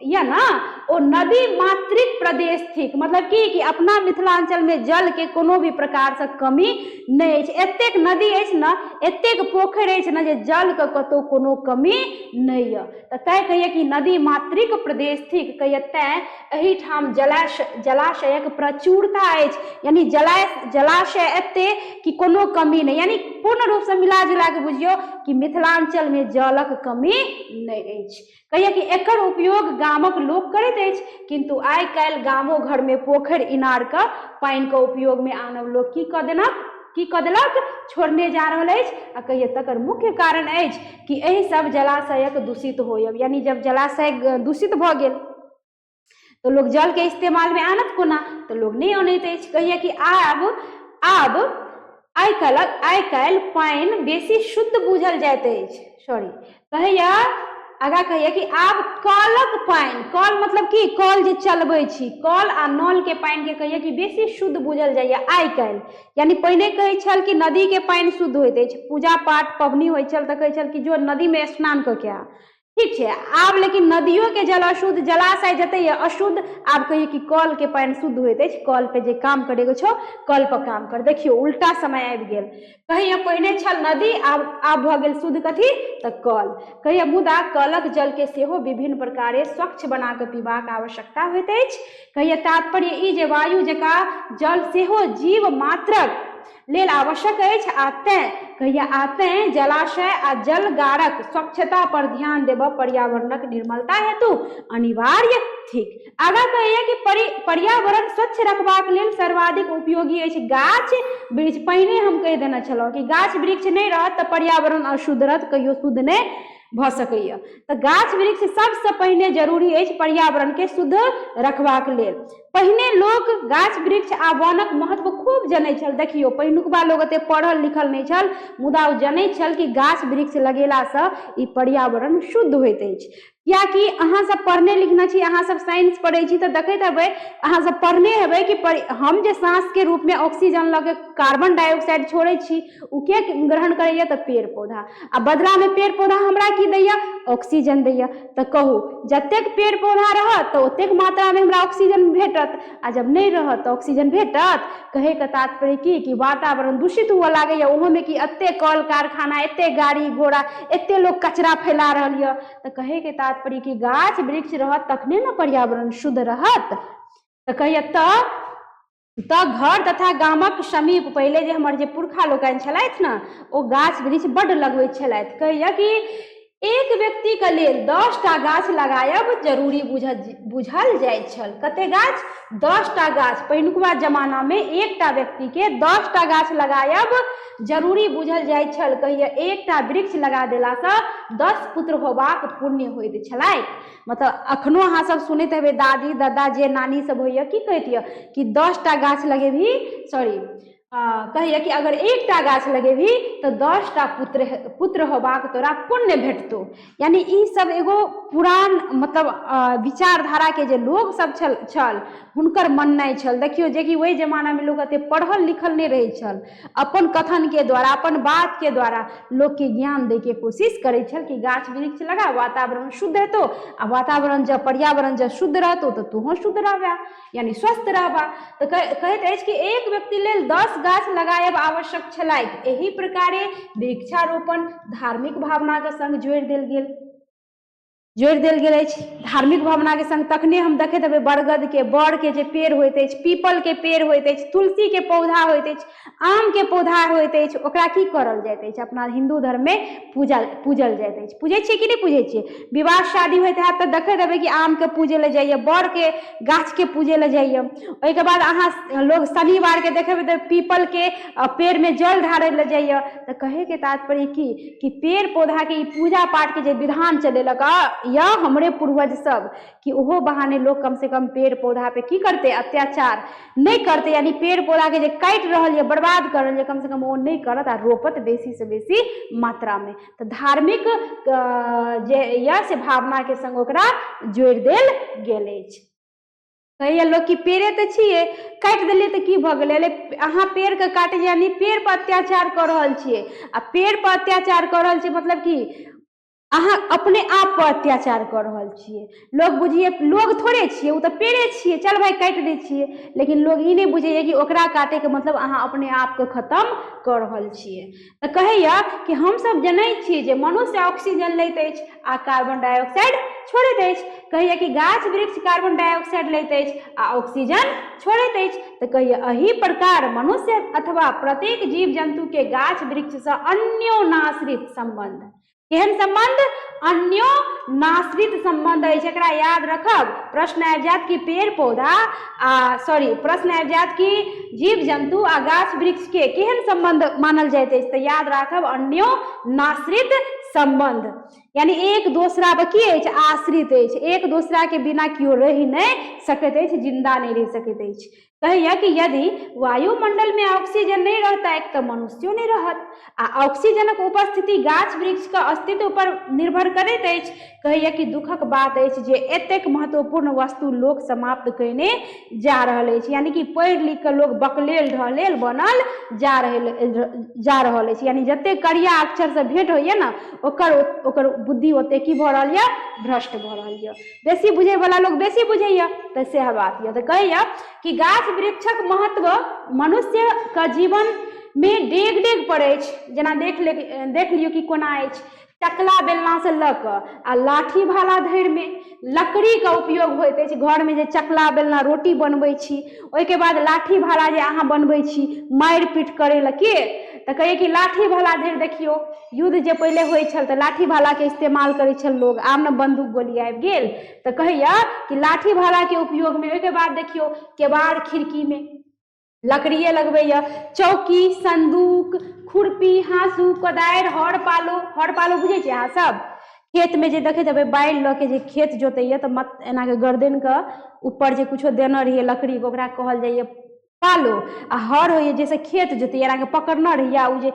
या ना ओ नदी मातृक प्रदेश थिक। मतलब कि अपना मिथिलांचल में जल के कोनो भी प्रकार से कमी नहीं अछि। एतेक नदी अछि ना, एतेक पोखरि अछि ना जे जल के कतौ कोनो कमी नहीं है। तो तैं कहिए कि नदी मातृक प्रदेश थिक। कहिए तैं एही ठाम जलाशयक प्रचुरता अछि, यानी जलाशय एते कि कोनो कमी नहीं, यानी पूर्ण रूप से मिला जुला के बुझियो कि मिथिलांचल में जलक कमी नहीं अछि। कहिए कि एकर उपयोग गामक लोक करैत अछि, किंतु आइ काल्हि गामो घर में पोखरि इनार के पानि के उपयोग में आनब लोक की कऽ देलक, छोड़ने जा रहल अछि। आ कहिए तकर मुख्य कारण अछि कि एहि सब जलाशयक दूषित होयब, यानी जब जलाशय दूषित भऽ गेल तो लोग जल के इस्तेमाल में आनत कोना, तो लोग नहीं आनैत अछि। कहिए कि आब आइ काल्हि पानि बेसी शुद्ध बुझल जाइत अछि। कहिए आगा कहिए कि आब कलक पानि, कल मतलब कि कल जे चलबै छी, कल आ नल के पानि के कहिए कि बेसी शुद्ध बुझल जाइए आइ काल्हि। यानी पहिने कहै छल कि नदी के पानि शुद्ध होइत अछि, पूजा पाठ पबनी होइ छल तऽ कहै छल कि जो नदी में स्नान कऽ के आ, ठीक छै। आब लेकिन नदियों के जल अशुद्ध, जलाशय जते ये अशुद्ध, आब कहिए कि कल के पानि शुद्ध होइत अछि। कल पे जे काम करेगो छो कल पर काम कर, देखियो उल्टा समय आबि गेल। कहिए पहिने छल नदी, आब भऽ गेल शुद्ध कथी तऽ कल। कहिए मुदा कलक जल के सेहो विभिन्न प्रकारे स्वच्छ बना के पीबाक आवश्यकता होइत अछि। कहिए तात्पर्य ई जे वायु जकाँ जल सेहो जीव मात्रक लेल आवश्यक अछि। आते जलाशय आ जलगारक स्वच्छता पर ध्यान देब पर्यावरणक निर्मलता हेतु अनिवार्य थिक। आगा कहिए कि पर्यावरण स्वच्छ रखबाक लेल सर्वाधिक उपयोगी अछि गाछ वृक्ष। पहिने हम कहि देने छलहुँ कि गाछ वृक्ष नहीं रहत तऽ पर्यावरण अशुद्ध रहत, कहियो शुद्ध नहीं भऽ सकैया। तऽ गाछ वृक्ष सबसे पहिने जरूरी अछि पर्यावरण के शुद्ध रखबाक लेल। पहिने लोक गाछ वृक्ष आ वनक महत्व खूब जनै छल। देखियो पहिनुकबा लोग एते पढ़ल लिखल नहीं छल, मुदा ओ जनै छल कि गाछ वृक्ष लगेलासँ ई पर्यावरण शुद्ध होइत अछि। कियाकि अहाँ सब पढ़ने लिखने छी, अहाँ सब साइंस पढ़ै छी तऽ देखैत हेबै, अहाँ सब पढ़ने हेबै कि हम जे सांस के रूप में ऑक्सीजन लऽ के कार्बन डाइऑक्साइड छोड़ै छी, उ के ग्रहण करैया तऽ पेड़ पौधा, आ बदला में पेड़ पौधा हमरा की दैया, ऑक्सीजन दैया। तऽ कहू जतेक पेड़ पौधा रहत तऽ ओतेक मात्रा में हमरा ऑक्सीजन भेटत, आ जब नहीं रहत तऽ ऑक्सीजन भेटत। कहे के तात्पर्य कि वातावरण दूषित हुआ लागैया, ओहो में कि एते कल कारखाना, एते गाड़ी घोड़ा, एते लोग कचरा फैला रहल यऽ। तऽ कहे के तात्पर्य कि गाछ वृक्ष रहत तखने न पर्यावरण शुद्ध रहत। तऽ कहिए तऽ घर तथा गामक समीप पहले जे हमर जे पुरखा लोकनि छलथि ने, ओ गाछ वृक्ष बड्ड लगबैत छलथि। कहिए कि एक व्यक्ति के लेल 10टा गाछ लगायब जरूरी बुझल जाइत छल। कते गाछ? 10टा गाछ। पहिनुकबा जमाना में एकटा व्यक्ति के 10टा गाछ लगायब जरूरी बुझल जाइत छल। कहिए एकटा वृक्ष लगा देलासँ 10 पुत्र होबाक पुण्य होइत छलै। मतलब अखनो अहाँ सब सुनैत हेबै, दादी दादा जे नानी सब होइया की कहैत यऽ कि 10टा गाछ लगेबही, कहिए कि अगर एकटा गाछ लगेबही तो 10टा पुत्र होबाक तोरा पुण्य भेटतो। यानी ई सब एगो पुरान मतलब विचारधारा के जे लोग सब छल हुनकर माननाइ छल। देखियो जे कि वही जमाना में लोग एते पढ़ल लिखल नहीं रहे छल, अपन कथन के द्वारा, अपन बात के द्वारा लोग के ज्ञान दे के कोशिश करे छल कि गाछ वृक्ष लगा, वातावरण शुद्ध हेतौ, आ वातावरण जब पर्यावरण जब शुद्ध रहतौ तो तूहो शुद्ध रहबा, यानी स्वस्थ रहबा। तो कहैत अछि कि एक व्यक्ति लेल 10 गाछ लगायब आवश्यक छलैक। एही प्रकारे वृक्षारोपण धार्मिक भावना के संग जोड़ि देल गेल अछि। धार्मिक भावना के संग तखने हम देखैत हेबै बरगद के, बड़ के जे पेड़ होइत अछि, पीपल के पेड़ होइत अछि, तुलसी के पौधा होइत अछि, आम के पौधा होइत अछि, ओकरा की करल जाइत अछि? अपना हिंदू धर्म में पूजल जाइत अछि। पूजै छियै कि नहीं पूजै छियै? विवाह शादी होइत हैत तऽ देखैत हेबै कि आम के पूजे ले जाइए, बड़ के गाछ के पूजे ले जाइए। ओहिके बाद अहाँ लोग शनिवार के देखेबै तऽ पीपल के पेड़ में जल ढारै ले जाइए। तऽ कहे के तात्पर्य कि पेड़ पौधा के पूजा पाठ के जे विधान चलेलक या हमरे पूर्वज सब, कि ओहो बहाने लोग कम से कम पेड़ पौधा पे की करते? अत्याचार नहीं करते, यानी पेड़ पौधा के जे काटि रहल है, बर्बाद कर रहल है, कम से कम वो नहीं करत आ रोपत बेसी से बेसी मात्रा में। तो धार्मिक जे या से भावना के संग ओकरा जोड़ि देल गेल अछि। कहिए लोग कि पेड़े तो छिए, काटि देलिए तो की भऽ गेलै? अहाँ पेड़ के काटे यानी पेड़ पर अत्याचार कर रहल छिए, आ पेड़ पर अत्याचार कर रहल छिए मतलब कि अहाँ अपने आप पर अत्याचार कर रहल छिए। लोग बुझिए लोग थोड़े छिए, वो तो पेड़े छिए, चल भाई काटि दै छिए। लेकिन लोग ई नहीं बुझैए कि ओकरा काटे के मतलब अहाँ अपने आप के खत्म कर रहल छिए। तऽ कहैया कि हम सब जनै छिए जे मनुष्य ऑक्सीजन लैत अछि आ कार्बन डाइऑक्साइड छोड़ैत अछि। कहैया कि गाछ वृक्ष कार्बन डाइऑक्साइड लैत अछि आ ऑक्सीजन छोड़ैत अछि। तऽ कहैया एही प्रकार मनुष्य अथवा प्रत्येक जीव जंतु के गाछ वृक्ष से अन्योनाश्रित संबंध, केहन संबंध, अन्योनाश्रित संबंध अछि। एकरा याद रखब। प्रश्न आबि जायत कि पेड़ पौधा प्रश्न आबि जायत कि जीव जंतु आ गाछ वृक्ष के केहन संबंध मानल जाइत अछि, तऽ याद राखब अन्योनाश्रित संबंध, यानी एक दोसरा पर की अछि, आश्रित अछि, एक दोसरा के बिना केओ रहि नहीं सकैत अछि, जिंदा नहीं रह सकैत अछि। कहैया कि यदि वायुमंडल में ऑक्सीजन नहीं रहता तो मनुष्यो नहीं रहत आ ऑक्सीजनक उपस्थिति गाछ वृक्ष के अस्तित्व पर निर्भर करैत अछि। कहैया कि दुखक बात अछि जे एतेक महत्वपूर्ण वस्तु लोक समाप्त कयने जा रहल अछि, यानी कि पढ़ि लिख के लोग बकलेल ढलेल बनल जा रहल अछि, यानी जते करिया अक्षर से भेंट होइए ना ओकर बुद्धि ओते की भ रहल यऽ, भ्रष्ट भ रहल यऽ। बेसी बुझे वाला लोग बेसी बुझैया, तऽ सएह बात यऽ। तऽ कहैया कि गाछ वृक्षक महत्व मनुष्य का जीवन में डेग डेग पर अछि। जेना देख लियौ कि कोना अछि। टकला बेलना से लऽ कऽ आ लाठी भाला धरि में लकड़ी का उपयोग होइत अछि। घर में जे चकला बेलना रोटी बनबै छी, ओहिके बाद लाठी भाला जे अहाँ बनबै छी मारि पीट करे लए के, तऽ कहिए कि लाठी भाला धरि देखियो युद्ध जे पहले होइ छल तऽ लाठी भाला के इस्तेमाल करै छल लोग, आब न बंदूक गोली आबि गेल। तऽ कहैया कि लाठी भाला के उपयोग में, ओहिके बाद देखियो केबाड़ खिड़की में लकड़िए लगबैया, चौकी संदूक खुरपी हाँसू कोदारि हर पालो बुझे छियै अहाँ सब। खेत में जे देखैत हेबै बैल लऽ के जे खेत जोतैया तऽ एना के गर्दन के ऊपर जे कुछो देने रहिए लकड़ी के, ओकरा कहल जाइए पालो। आ हर होइए जैसे खेत जोतैया, एना के पकड़ना रहिए, उ जे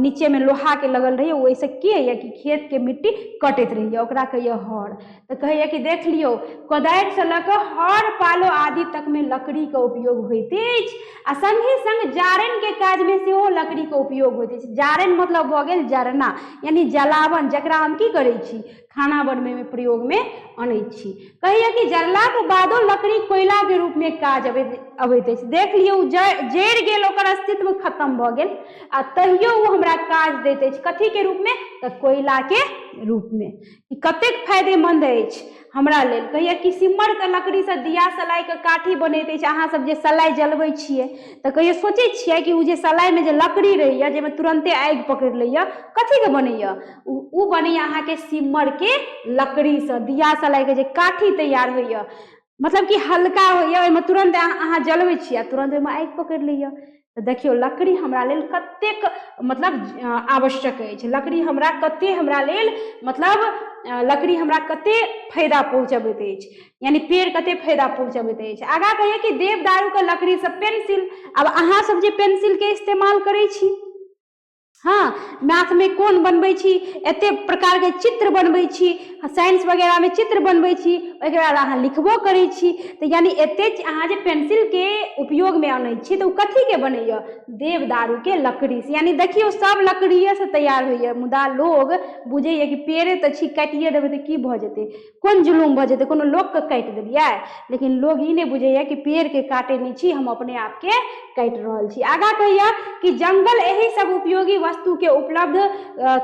नीचे में लोहा के लगल रहिए, ओहिसे की होइए कि खेत के मिट्टी कटैत रहिए, ओकरा कहिए हर। तो कहिए कि देख लियो कोदारि से लऽ कऽ हर पालो आदि तक में लकड़ी के उपयोग होइत अछि। आ संगे संग जारनि के काज में सेहो लकड़ी के उपयोग होइत अछि। जारनि मतलब भऽ गेल जरना, यानी जलावन, जकरा हम की करै छी, खाना बनबै में प्रयोग में अनै छी। कहिए कि जरला के बादो लकड़ी कोयला के रूप में काज अबैत अछि। देख लियौ जरि गेल, ओकर अस्तित्व खत्म भऽ गेल आ तहियो ओ हमरा काज दैत अछि। कथी के रूप में, तऽ कोयला के रूप में। ई कतेक फायदेमंद अछि हमरा लेल। कहिए कि सिम्मर के लकड़ी से दिया सलाई के काठी बनैत अछि। अहाँ सब जे सलाई जलबै छियै तऽ कहियो सोचै छियै कि उ जे सलाई में जे लकड़ी रहैया, जेमे तुरंते आगि पकड़ि लैया, कथी के बनैया, उ बनैया अहाँ के सिम्मर के लकड़ी से। दिया सलाई के जे काठी तैयार होइया, मतलब कि हल्का होइया, ओहिमे तुरंत अहाँ जलबै छियै, तुरंत ओहिमे आगि पकड़ि लैया। तऽ देखियो लकड़ी हमरा लेल कतेक मतलब आवश्यक अछि। लकड़ी हमरा लेल मतलब लकड़ी हमरा कते फायदा पहुंचबैत अछि, यानी पेड़ कते फायदा पहुंचबैत अछि। आगा कहिए कि देवदारू के लकड़ी से पेंसिल। अब अहाँ सब जे पेंसिल के इस्तेमाल करै छी, हाँ मैथ में कोन बनबै छी, एते प्रकार के चित्र बनबै छी, साइंस वगैरह में चित्र बनबै छी, ओहिके बाद अहाँ लिखबो करै छी। तऽ यानी एते अहाँ जे पेंसिल के उपयोग में आनै छी तऽ उ कथी के बनैया, देवदारू के लकड़ी से। यानी देखियो सब लकड़िए से तैयार होइया, मुदा लोग बुझैया कि पेड़े तऽ छी, काटिए देबै तऽ की भऽ जेतै, कोन जुलूम भऽ जेतै, कोनो लोक के काटि देलियै। लेकिन लोग ई नहीं बुझैया कि पेड़ के काटे नहीं छी, हम अपने आप के काटि रहल छी। आगा कहिया कि जंगल एही सब उपयोगी वस्तु के उपलब्ध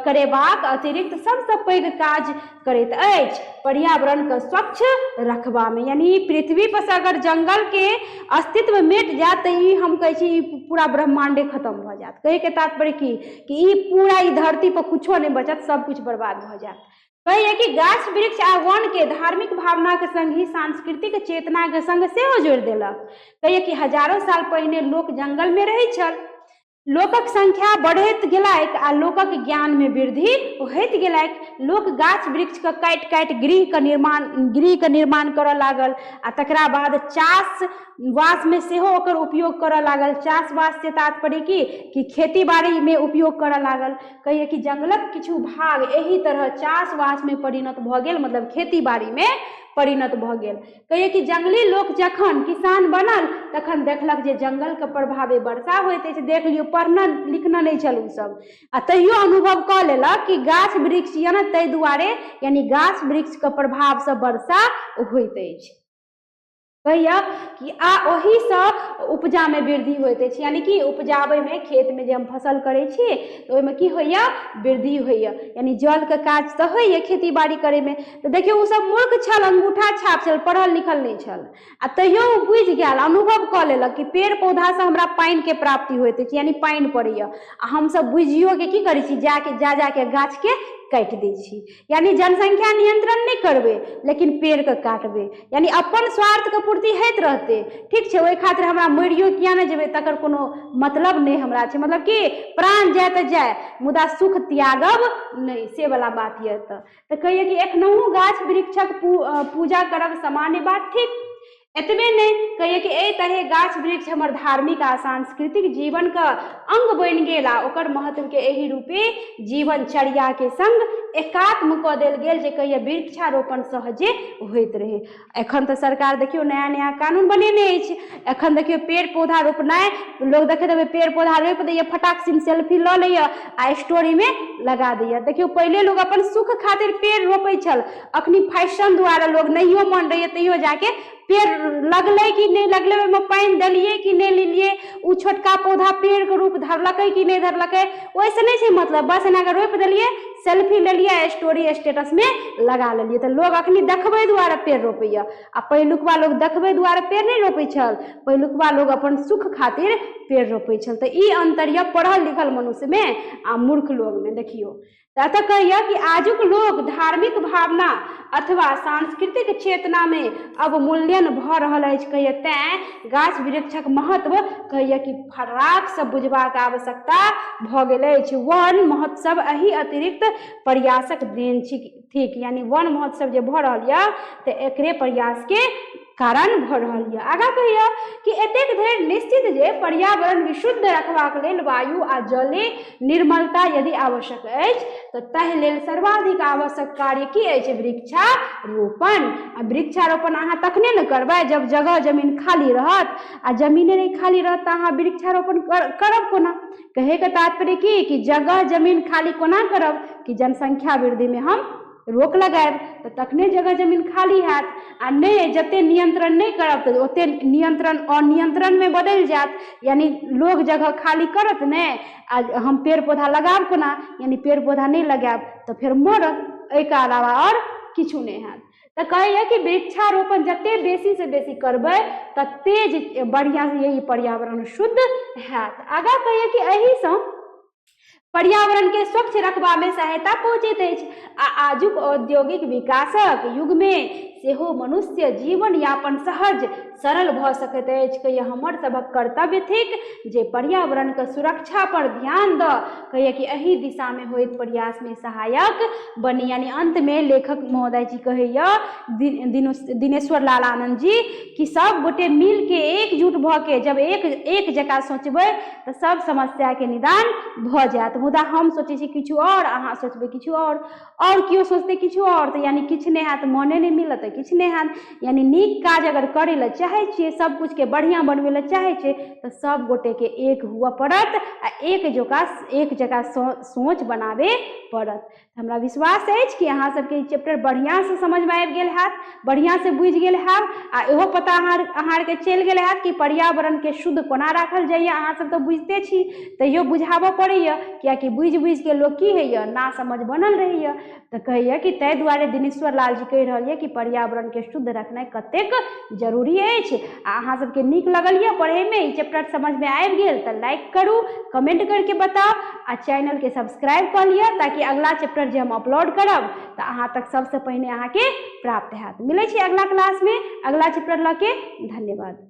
करेबाक अतिरिक्त सबसे पैघ काज करैत अछि, पर्यावरण के स्वच्छ रखबा में। यानी पृथ्वी पर से अगर जंगल के अस्तित्व मिट जात तऽ ई हम कहै छी पूरा ब्रह्मांडे खत्म भऽ जात। कहे के तात्पर्य कि ई पूरा ई धरती पर कुछो नहीं बचत, सब कुछ बर्बाद भऽ जात। कहिए कि गाछ वृक्ष आ वन के धार्मिक भावना के संग ही सांस्कृतिक चेतना के संग सेहो जोड़ि देलक। कहिए कि हजारों साल पहिने लोक जंगल में रहै छल, लोकक संख्या बढ़ैत गेलैक आ लोकक ज्ञान में वृद्धि होइत गेलैक। लोक गाछ वृक्ष के काटि काटि गृह के निर्माण करऽ लागल आ तकरा बाद चाष वास में सेहो ओकर उपयोग करऽ लागल। चाष वास से तात्पर्य कि खेती बाड़ी में उपयोग करऽ लागल। कहिए कि जंगलक किछु भाग एही तरह चाष वास में परिणत भऽ गेल, मतलब खेती बाड़ी में परिणत भऽ गेल। कहिए कि जंगली लोक जखन किसान बनल तखन देखलक जे जंगल के प्रभावे वर्षा होइत अछि। देख लियौ पढ़ना लिखना नहीं छल उ सब, आ तैयो अनुभव कऽ लेलक कि गाछ वृक्ष यऽ न, ताहि दुआरे यानी गाछ वृक्ष के प्रभाव से वर्षा होइत अछि। कहैया कि ओही से उपजा में वृद्धि होइत अछि, यानी कि उपजाबै में खेत में जे हम फसल करै छी तो ओहिमे की होइया वृद्धि होइया, यानी जल के काज तो होइया खेती बाड़ी करे में। तो देखियो उ सब मूर्ख छल, अंगूठा छाप छल, पढ़ल लिखल नहीं छल, आ तैयो उ बुझि गेल, अनुभव कऽ लेलक कि पेड़ पौधा से हमरा पानि के प्राप्ति होइत अछि, यानी पानि पड़ैया, आ हम सब बुझियो के की करै छी, जाके गाछ के काटि दै छी, यानी जनसंख्या नियंत्रण नहीं करबे लेकिन पेड़ के काटबे, यानी अपन स्वार्थ के पूर्ति होइत रहते, ठीक है। ओहि खातिर हमरा मरियो किया नहीं जेबे तकर कोनो मतलब नहीं हमरा छै, मतलब कि प्राण जाए तो जाए मुदा सुख त्यागब नहीं, से वाला बात ये। तो कहिए कि एखनहु गाछ वृक्षक पूजा करब सामान्य बात ठीक, एतबे नहीं कहिए कि एहि तरह गाछ वृक्ष हमर धार्मिक आ सांस्कृतिक जीवन का अंग बनि गेल, आ ओकर महत्व के एहि रूपे जीवनचर्या के संग एकात्म कऽ देल गेल जे कहिए वृक्षारोपण सहजे होइत रहे। एखन तो सरकार देखियो नया नया कानून बनेने अछि, एखन देखियो पेड़ पौधा रोपनाइ, लोग देखे देबै पेड़ पौधा रोपि दैया, फटाक सिन सेल्फी लऽ लैया आ स्टोरी में लगा दैया। देखियो पहले लोग अपन सुख खातिर पेड़ रोपै छल, अखनी फैशन द्वारा लोग नहियो मन रहैया तैयो जाके पेड़ लगले कि नहीं लगले, ओहिमे पानि देलिए कि नहीं लेलिए, उ छोटका पौधा पेड़ के रूप धरलकै कि नहीं धरलकै, ओइसे नहीं छै मतलब, बस एना के रोपि देलिए, सेल्फी लेलिए, स्टोरी स्टेटस में लगा लेलिए। तो लोग अखनी देखबै दुआरे पेड़ रोपैया, आ पहिलुकबा लोग देखबै दुआरे पेड़ नहीं रोपै छल, पहिलुकबा लोग अपन सुख खातिर पेड़ रोपै छल। तो ई अंतर यऽ पढ़ल लिखल मनुष्य में आ मूर्ख लोग में। देखियो तो कहिए कि आजुक लोग धार्मिक भावना अथवा सांस्कृतिक चेतना में अवमूल्यन भ रहल अछि, कहिए तैं गाछ वृक्षक महत्व कहिए कि फराक से बुझबाक आवश्यकता भ गेल अछि। वन महोत्सव एहि अतिरिक्त प्रयासक देन थिक, यानी वन महोत्सव जे भ रहल यऽ तो एकरे प्रयास के कारण भ रहल यऽ। आगा कहिए कि एतेक धरि निश्चित जे पर्यावरण विशुद्ध रखबाक लेल वायु आ जले निर्मलता यदि आवश्यक अछि तो ताहि लेल सर्वाधिक आवश्यक कार्य की अछि, वृक्षारोपण। आ वृक्षारोपण अहाँ तखने न करबै जब जगह जमीन खाली रहत, आ जमीने नहीं खाली रहत तो अहाँ वृक्षारोपण करब कोना। कहे के तात्पर्य की कि जगह जमीन खाली कोना करब कि जनसंख्या वृद्धि में हम रोक लगायब, तो तखने जगह जमीन खाली हैत, आ नहीं जते नियंत्रण नहीं करब तो ओते नियंत्रण अनियंत्रण में बदल जात, यानी लोग जगह खाली करत ने, आ हम पेड़ पौधा लगाब कोना, यानी पेड़ पौधा नहीं लगाब तो फिर मरब, एहिके अलावा और किछु नहीं हैत। तो कहिए कि वृक्षारोपण जते बेसी से बेसी करबै तते बढ़िया से यही पर्यावरण शुद्ध हैत। आगा कहिए कि एहि सँ पर्यावरण के स्वच्छ रखबा में सहायता पहुँचैत अछि, आ आजुक औद्योगिक विकासक युग में सेहो मनुष्य जीवन यापन सहज सरल भ सकैत अछि। कहिए हमर सबक कर्तव्य थिक जे पर्यावरण के सुरक्षा पर ध्यान द कहिए कि एही दिशा में होइत प्रयास में सहायक बनी। यानी अंत में लेखक महोदय जी कहैया दिनेश्वर लाल आनंद जी कि सब गोटे मिल के एकजुट भ के जब एक जगह सोचबै तो सब समस्या के निदान भ जायत। मुदा हम सोचे छी किछु और, अहाँ सोचबै किछु और केओ सोचते किछु और, तो यानी किछु नहीं हैत, मने नहीं मिलत किछु नहीं हैत। यानी नीक काज अगर करे ला चाहे छियै, सब कुछ के बढ़िया बनबे ला चाहे छियै तो सब गोटे के एक हुआ पड़त, आ एक जगह सोच बनाबे पड़त। हमरा विश्वास अछि कि अहाँ सबके ई चैप्टर बढ़िया से समझ में आबि गेल हैत, बढ़िया से बुझि गेल हैब, आ इहो पता अहाँ के चलि गेल हैत कि पर्यावरण के शुद्ध कोना राखल जाइए। अहाँ सब तो बुझते छी, तैयो बुझाबऽ पड़ैया, कियाकि बुझि के लोग की होइया ना समझ बनल रहैया। तो कहिए कि ताहि दुआरे दिनेश्वर लाल जी कहि रहल कि पर्यावरण के शुद्ध रखनाइ कतेक जरूरी अछि। आ अहाँ सबके नीक लगल यऽ पढ़े में, ई चैप्टर समझ में आबि गेल तो लाइक करू, कमेंट करके बताओ, आ चैनल के सब्सक्राइब कर लिअ ताकि अगला चैप्टर जे हम अपलोड करब तो अहाँ तक सबसे पहिने अहाँ के प्राप्त हैत। मिलै छी अगला क्लास में अगला चैप्टर लऽ के। धन्यवाद।